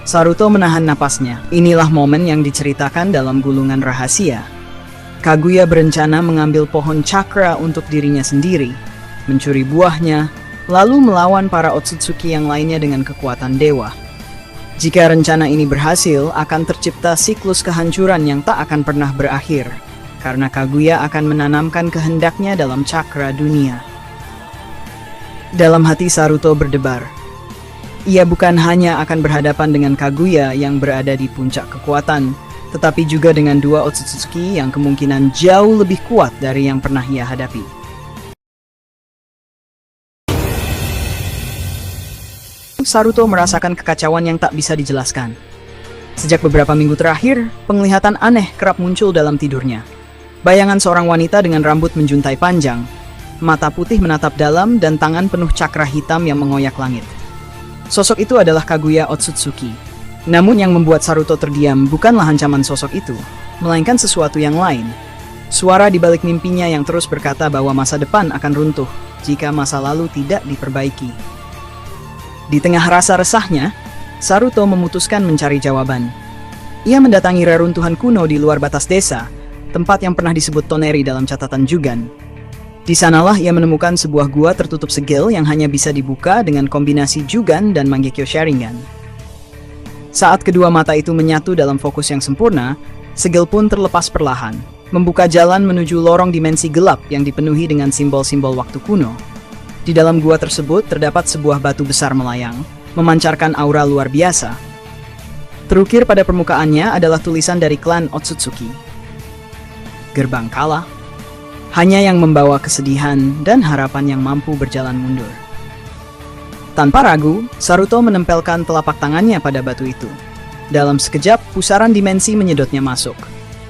Saruto menahan napasnya. Inilah momen yang diceritakan dalam gulungan rahasia. Kaguya berencana mengambil pohon cakra untuk dirinya sendiri, mencuri buahnya, lalu melawan para Otsutsuki yang lainnya dengan kekuatan dewa. Jika rencana ini berhasil, akan tercipta siklus kehancuran yang tak akan pernah berakhir, karena Kaguya akan menanamkan kehendaknya dalam cakra dunia. Dalam hati Saruto berdebar. Ia bukan hanya akan berhadapan dengan Kaguya yang berada di puncak kekuatan, tetapi juga dengan dua Otsutsuki yang kemungkinan jauh lebih kuat dari yang pernah ia hadapi. Saruto merasakan kekacauan yang tak bisa dijelaskan. Sejak beberapa minggu terakhir, penglihatan aneh kerap muncul dalam tidurnya. Bayangan seorang wanita dengan rambut menjuntai panjang, mata putih menatap dalam, dan tangan penuh cakra hitam yang mengoyak langit. Sosok itu adalah Kaguya Otsutsuki. Namun yang membuat Saruto terdiam bukanlah ancaman sosok itu, melainkan sesuatu yang lain. Suara di balik mimpinya yang terus berkata bahwa masa depan akan runtuh jika masa lalu tidak diperbaiki. Di tengah rasa resahnya, Saruto memutuskan mencari jawaban. Ia mendatangi reruntuhan kuno di luar batas desa, tempat yang pernah disebut Toneri dalam catatan Jugan. Di sanalah ia menemukan sebuah gua tertutup segel yang hanya bisa dibuka dengan kombinasi Jugan dan Mangekyo Sharingan. Saat kedua mata itu menyatu dalam fokus yang sempurna, segel pun terlepas perlahan, membuka jalan menuju lorong dimensi gelap yang dipenuhi dengan simbol-simbol waktu kuno. Di dalam gua tersebut terdapat sebuah batu besar melayang, memancarkan aura luar biasa. Terukir pada permukaannya adalah tulisan dari klan Otsutsuki. Gerbang Kala. Hanya yang membawa kesedihan dan harapan yang mampu berjalan mundur. Tanpa ragu, Saruto menempelkan telapak tangannya pada batu itu. Dalam sekejap, pusaran dimensi menyedotnya masuk.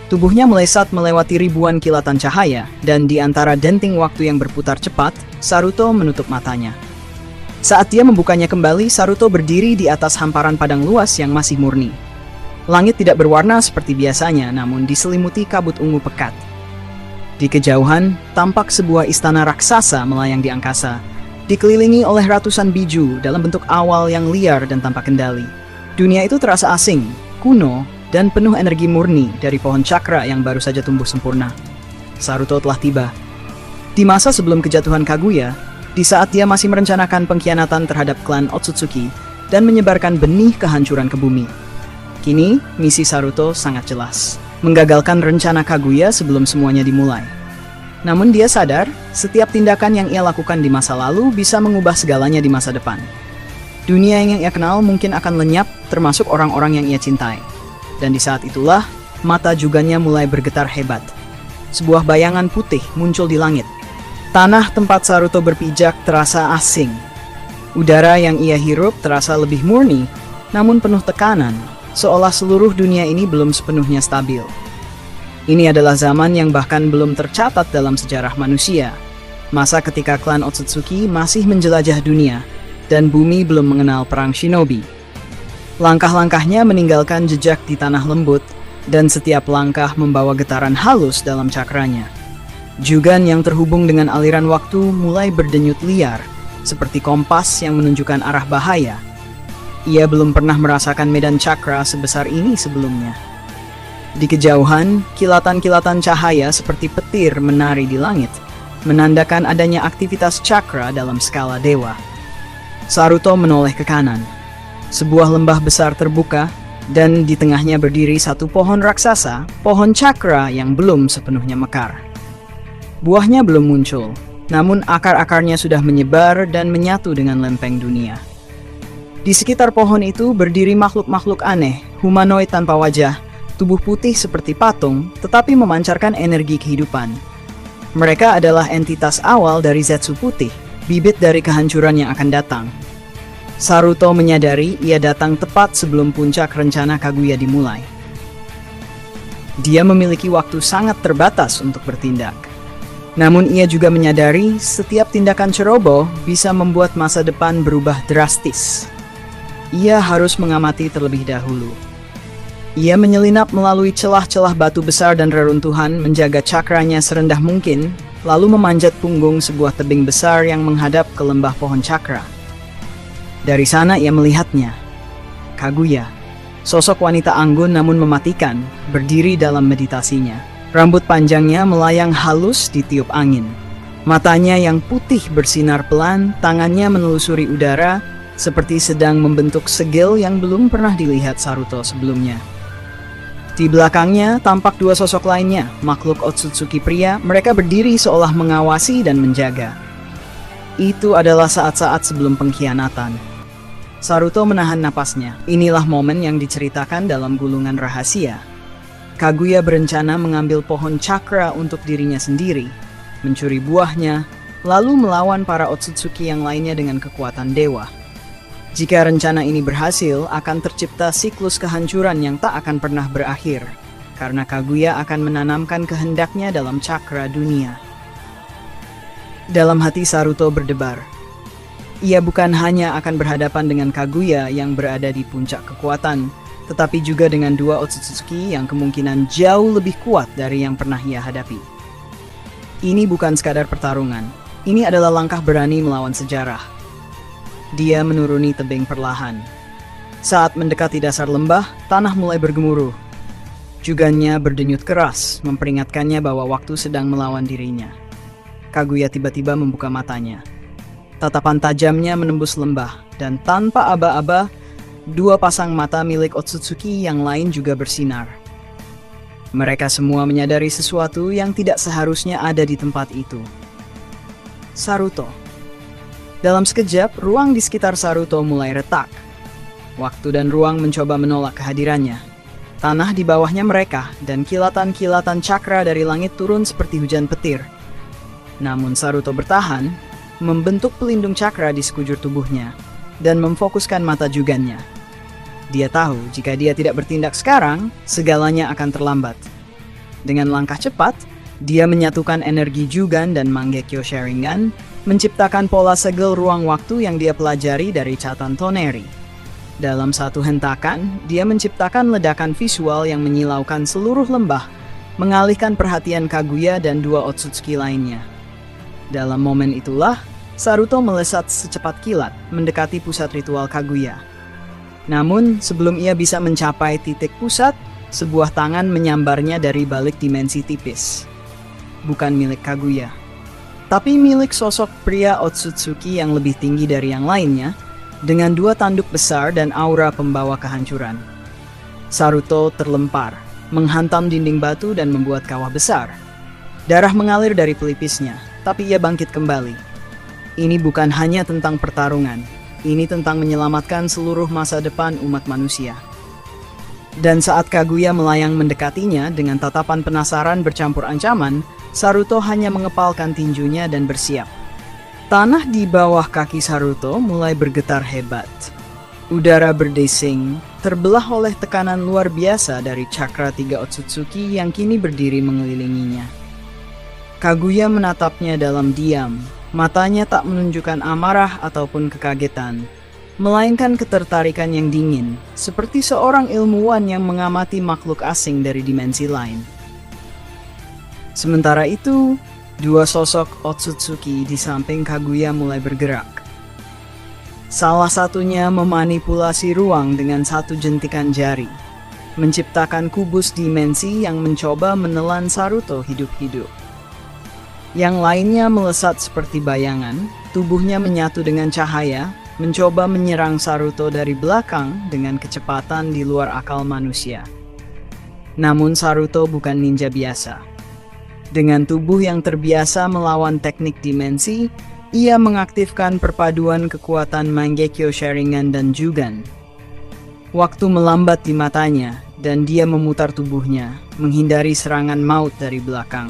Tubuhnya melesat melewati ribuan kilatan cahaya, dan di antara denting waktu yang berputar cepat, Saruto menutup matanya. Saat dia membukanya kembali, Saruto berdiri di atas hamparan padang luas yang masih murni. Langit tidak berwarna seperti biasanya, namun diselimuti kabut ungu pekat. Di kejauhan, tampak sebuah istana raksasa melayang di angkasa, dikelilingi oleh ratusan biju dalam bentuk awal yang liar dan tanpa kendali. Dunia itu terasa asing, kuno, dan penuh energi murni dari pohon cakra yang baru saja tumbuh sempurna. Saruto telah tiba. Di masa sebelum kejatuhan Kaguya, di saat dia masih merencanakan pengkhianatan terhadap klan Otsutsuki dan menyebarkan benih kehancuran ke bumi. Kini, misi Saruto sangat jelas. Menggagalkan rencana Kaguya sebelum semuanya dimulai. Namun dia sadar, setiap tindakan yang ia lakukan di masa lalu bisa mengubah segalanya di masa depan. Dunia yang ia kenal mungkin akan lenyap, termasuk orang-orang yang ia cintai. Dan di saat itulah, mata Jugannya mulai bergetar hebat. Sebuah bayangan putih muncul di langit. Tanah tempat Saruto berpijak terasa asing. Udara yang ia hirup terasa lebih murni, namun penuh tekanan, seolah seluruh dunia ini belum sepenuhnya stabil. Ini adalah zaman yang bahkan belum tercatat dalam sejarah manusia. Masa ketika klan Otsutsuki masih menjelajah dunia, dan bumi belum mengenal perang shinobi. Langkah-langkahnya meninggalkan jejak di tanah lembut, dan setiap langkah membawa getaran halus dalam cakranya. Jugan yang terhubung dengan aliran waktu mulai berdenyut liar, seperti kompas yang menunjukkan arah bahaya. Ia belum pernah merasakan medan cakra sebesar ini sebelumnya. Di kejauhan, kilatan-kilatan cahaya seperti petir menari di langit, menandakan adanya aktivitas cakra dalam skala dewa. Saruto menoleh ke kanan. Sebuah lembah besar terbuka, dan di tengahnya berdiri satu pohon raksasa, pohon cakra yang belum sepenuhnya mekar. Buahnya belum muncul, namun akar-akarnya sudah menyebar dan menyatu dengan lempeng dunia. Di sekitar pohon itu berdiri makhluk-makhluk aneh, humanoid tanpa wajah, tubuh putih seperti patung, tetapi memancarkan energi kehidupan. Mereka adalah entitas awal dari Zetsu putih, bibit dari kehancuran yang akan datang. Saruto menyadari ia datang tepat sebelum puncak rencana Kaguya dimulai. Dia memiliki waktu sangat terbatas untuk bertindak. Namun ia juga menyadari setiap tindakan ceroboh bisa membuat masa depan berubah drastis. Ia harus mengamati terlebih dahulu. Ia menyelinap melalui celah-celah batu besar dan reruntuhan, menjaga cakranya serendah mungkin, lalu memanjat punggung sebuah tebing besar yang menghadap ke lembah pohon cakra. Dari sana ia melihatnya, Kaguya, Sosok wanita anggun namun mematikan, berdiri dalam meditasinya. Rambut panjangnya melayang halus ditiup angin. Matanya yang putih bersinar pelan, tangannya menelusuri udara, seperti sedang membentuk segel yang belum pernah dilihat Saruto sebelumnya. Di belakangnya tampak dua sosok lainnya, makhluk Otsutsuki pria. Mereka berdiri seolah mengawasi dan menjaga. Itu adalah saat-saat sebelum pengkhianatan. Saruto menahan napasnya. Inilah momen yang diceritakan dalam gulungan rahasia. Kaguya berencana mengambil pohon cakra untuk dirinya sendiri, mencuri buahnya, lalu melawan para Otsutsuki yang lainnya dengan kekuatan dewa. Jika rencana ini berhasil, akan tercipta siklus kehancuran yang tak akan pernah berakhir, karena Kaguya akan menanamkan kehendaknya dalam cakra dunia. Dalam hati Saruto berdebar. Ia bukan hanya akan berhadapan dengan Kaguya yang berada di puncak kekuatan, tetapi juga dengan dua Otsutsuki yang kemungkinan jauh lebih kuat dari yang pernah ia hadapi. Ini bukan sekadar pertarungan, ini adalah langkah berani melawan sejarah. Dia menuruni tebing perlahan. Saat mendekati dasar lembah, tanah mulai bergemuruh. Jugannya berdenyut keras, memperingatkannya bahwa waktu sedang melawan dirinya. Kaguya tiba-tiba membuka matanya. Tatapan tajamnya menembus lembah, dan tanpa aba-aba, dua pasang mata milik Otsutsuki yang lain juga bersinar. Mereka semua menyadari sesuatu yang tidak seharusnya ada di tempat itu. Saruto. Dalam sekejap, ruang di sekitar Saruto mulai retak. Waktu dan ruang mencoba menolak kehadirannya. Tanah di bawahnya mereka, dan kilatan-kilatan cakra dari langit turun seperti hujan petir. Namun Saruto bertahan, membentuk pelindung cakra di sekujur tubuhnya, dan memfokuskan mata jugannya. Dia tahu jika dia tidak bertindak sekarang, segalanya akan terlambat. Dengan langkah cepat, dia menyatukan energi jugan dan Mangekyo Sharingan, menciptakan pola segel ruang waktu yang dia pelajari dari catatan Toneri. Dalam satu hentakan, dia menciptakan ledakan visual yang menyilaukan seluruh lembah, mengalihkan perhatian Kaguya dan dua Otsutsuki lainnya. Dalam momen itulah, Saruto melesat secepat kilat mendekati pusat ritual Kaguya. Namun, sebelum ia bisa mencapai titik pusat, sebuah tangan menyambarnya dari balik dimensi tipis. Bukan milik Kaguya, tapi milik sosok pria Otsutsuki yang lebih tinggi dari yang lainnya, dengan dua tanduk besar dan aura pembawa kehancuran. Saruto terlempar, menghantam dinding batu dan membuat kawah besar. Darah mengalir dari pelipisnya, tapi ia bangkit kembali. Ini bukan hanya tentang pertarungan, ini tentang menyelamatkan seluruh masa depan umat manusia. Dan saat Kaguya melayang mendekatinya dengan tatapan penasaran bercampur ancaman, Saruto hanya mengepalkan tinjunya dan bersiap. Tanah di bawah kaki Saruto mulai bergetar hebat. Udara berdesing, terbelah oleh tekanan luar biasa dari cakra tiga Otsutsuki yang kini berdiri mengelilinginya. Kaguya menatapnya dalam diam, matanya tak menunjukkan amarah ataupun kekagetan, melainkan ketertarikan yang dingin, seperti seorang ilmuwan yang mengamati makhluk asing dari dimensi lain. Sementara itu, dua sosok Otsutsuki di samping Kaguya mulai bergerak. Salah satunya memanipulasi ruang dengan satu jentikan jari, menciptakan kubus dimensi yang mencoba menelan Saruto hidup-hidup. Yang lainnya melesat seperti bayangan, tubuhnya menyatu dengan cahaya, mencoba menyerang Saruto dari belakang dengan kecepatan di luar akal manusia. Namun Saruto bukan ninja biasa. Dengan tubuh yang terbiasa melawan teknik dimensi, ia mengaktifkan perpaduan kekuatan Mangekyo Sharingan dan Jugan. Waktu melambat di matanya, dan dia memutar tubuhnya, menghindari serangan maut dari belakang.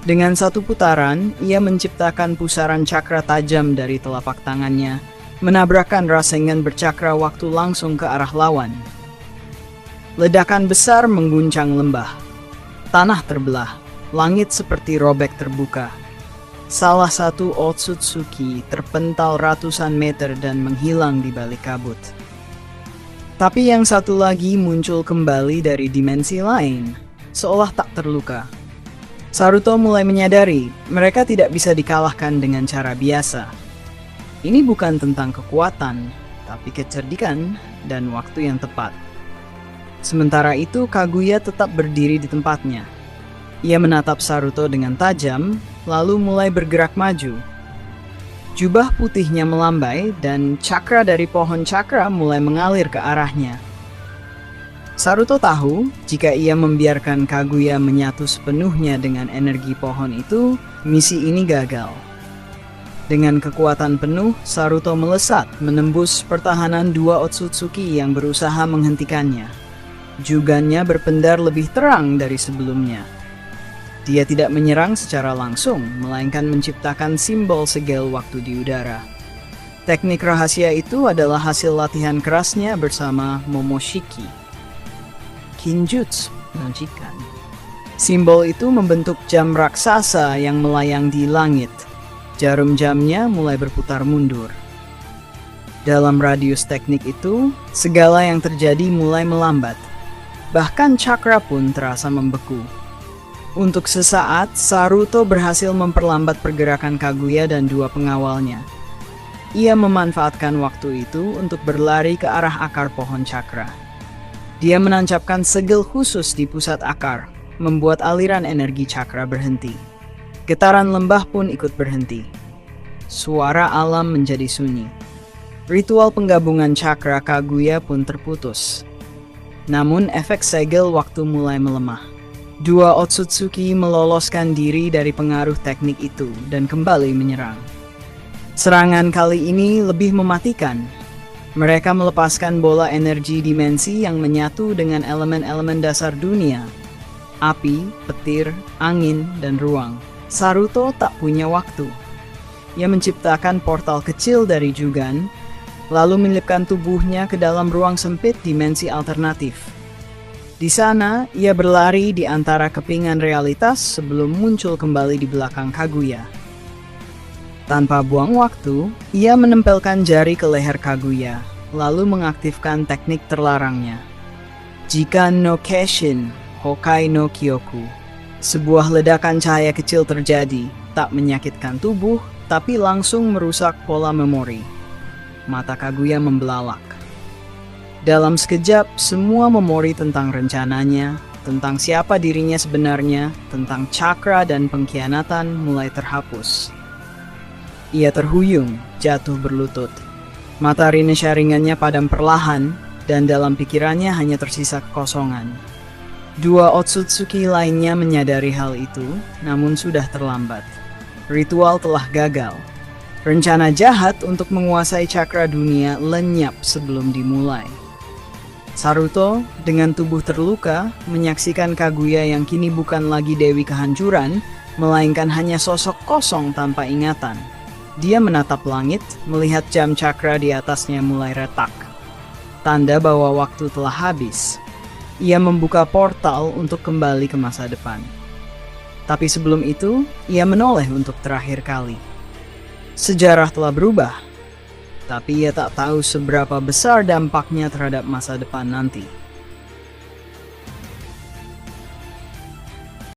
Dengan satu putaran, ia menciptakan pusaran cakra tajam dari telapak tangannya, menabrakkan Rasengan bercakra waktu langsung ke arah lawan. Ledakan besar mengguncang lembah. Tanah terbelah, langit seperti robek terbuka. Salah satu Otsutsuki terpental ratusan meter dan menghilang di balik kabut. Tapi yang satu lagi muncul kembali dari dimensi lain, seolah tak terluka. Saruto mulai menyadari mereka tidak bisa dikalahkan dengan cara biasa. Ini bukan tentang kekuatan, tapi kecerdikan dan waktu yang tepat. Sementara itu, Kaguya tetap berdiri di tempatnya. Ia menatap Saruto dengan tajam, lalu mulai bergerak maju. Jubah putihnya melambai dan cakra dari pohon cakra mulai mengalir ke arahnya. Saruto tahu jika ia membiarkan Kaguya menyatu sepenuhnya dengan energi pohon itu, misi ini gagal. Dengan kekuatan penuh, Saruto melesat menembus pertahanan dua Otsutsuki yang berusaha menghentikannya. Jugannya berpendar lebih terang dari sebelumnya. Dia tidak menyerang secara langsung, melainkan menciptakan simbol segel waktu di udara. Teknik rahasia itu adalah hasil latihan kerasnya bersama Momoshiki. Kinjutsu majikan. Simbol itu membentuk jam raksasa yang melayang di langit. Jarum jamnya mulai berputar mundur. Dalam radius teknik itu, segala yang terjadi mulai melambat. Bahkan cakra pun terasa membeku. Untuk sesaat, Saruto berhasil memperlambat pergerakan Kaguya dan dua pengawalnya. Ia memanfaatkan waktu itu untuk berlari ke arah akar pohon cakra. Dia menancapkan segel khusus di pusat akar, membuat aliran energi cakra berhenti. Getaran lembah pun ikut berhenti. Suara alam menjadi sunyi. Ritual penggabungan cakra Kaguya pun terputus. Namun efek segel waktu mulai melemah. Dua Otsutsuki meloloskan diri dari pengaruh teknik itu dan kembali menyerang. Serangan kali ini lebih mematikan. Mereka melepaskan bola energi dimensi yang menyatu dengan elemen-elemen dasar dunia. Api, petir, angin, dan ruang. Saruto tak punya waktu. Ia menciptakan portal kecil dari Jugan, lalu menyelipkan tubuhnya ke dalam ruang sempit dimensi alternatif. Di sana, ia berlari di antara kepingan realitas sebelum muncul kembali di belakang Kaguya. Tanpa buang waktu, ia menempelkan jari ke leher Kaguya, lalu mengaktifkan teknik terlarangnya. Jikan no Keshin, Hokai no Kyoku. Sebuah ledakan cahaya kecil terjadi, tak menyakitkan tubuh, tapi langsung merusak pola memori. Mata Kaguya membelalak. Dalam sekejap, semua memori tentang rencananya, tentang siapa dirinya sebenarnya, tentang cakra dan pengkhianatan mulai terhapus. Ia terhuyung, jatuh berlutut. Mata rinasyaringannya padam perlahan, dan dalam pikirannya hanya tersisa kekosongan. Dua Otsutsuki lainnya menyadari hal itu, namun sudah terlambat. Ritual telah gagal. Rencana jahat untuk menguasai cakra dunia lenyap sebelum dimulai. Saruto, dengan tubuh terluka, menyaksikan Kaguya yang kini bukan lagi Dewi Kehancuran, melainkan hanya sosok kosong tanpa ingatan. Dia menatap langit, melihat jam cakra di atasnya mulai retak. Tanda bahwa waktu telah habis. Ia membuka portal untuk kembali ke masa depan. Tapi sebelum itu, ia menoleh untuk terakhir kali. Sejarah telah berubah, tapi ia tak tahu seberapa besar dampaknya terhadap masa depan nanti.